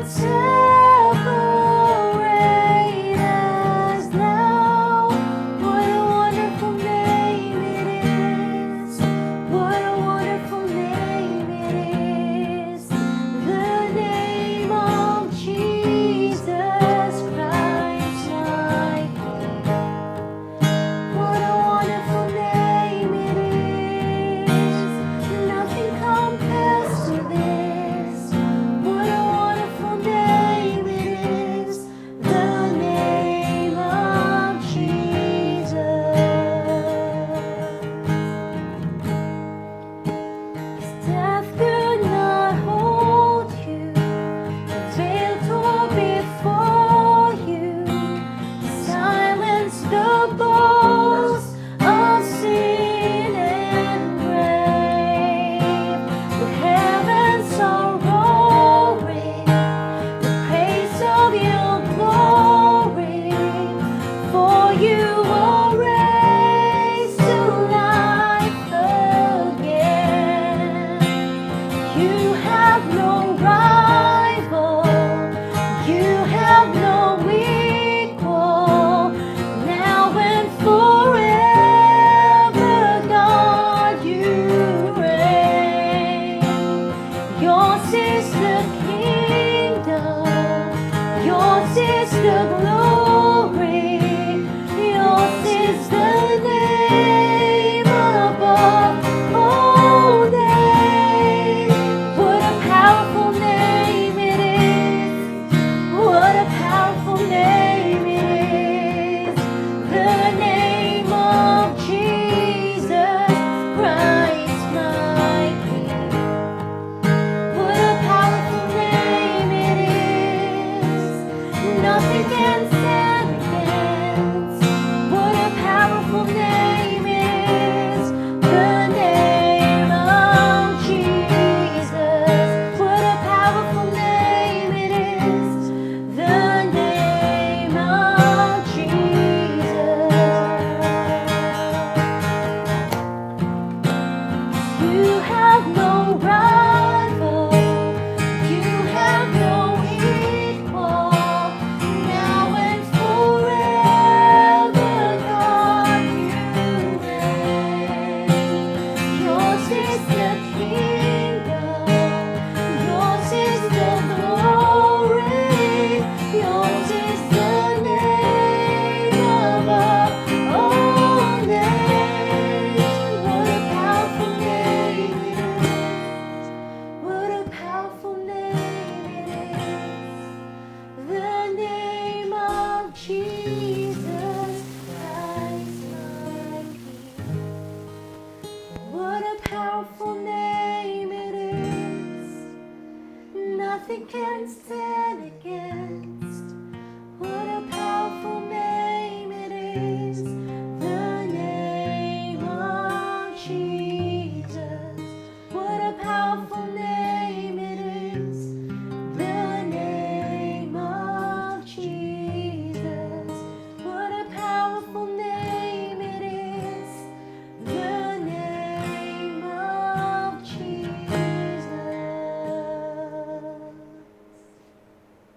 separate us now. What a wonderful name it is. What a wonderful name it is. The name of Jesus Christ, my King. What a wonderful name it is. Nothing compares to this. What a wonderful name it is. The name of Jesus. Death could not hold you. The veil tore before you. Silence the boast of sin and grave. The heavens are roaring the praise of your glory. For you were raised to life again. You have no rival. You have no equal. Now and forever, God, you reign. Yours is the kingdom. Yours is the glory. Yours is the name above all names. What a powerful name it is. What a powerful name it is. The name of Jesus Christ, my King. What a powerful name it is. Nothing can stand against. What a powerful name it is. The name of Jesus. What a powerful name it is. The name of Jesus. You have no rival. You have no equal. Now and forever, God, you reign. Yours is the kingdom. Yours is the glory. Yours is the name above all names. What a powerful name it is. What a powerful name it is. The name of Jesus Christ, my King. What a powerful name it is. Nothing can stand against. What a powerful name.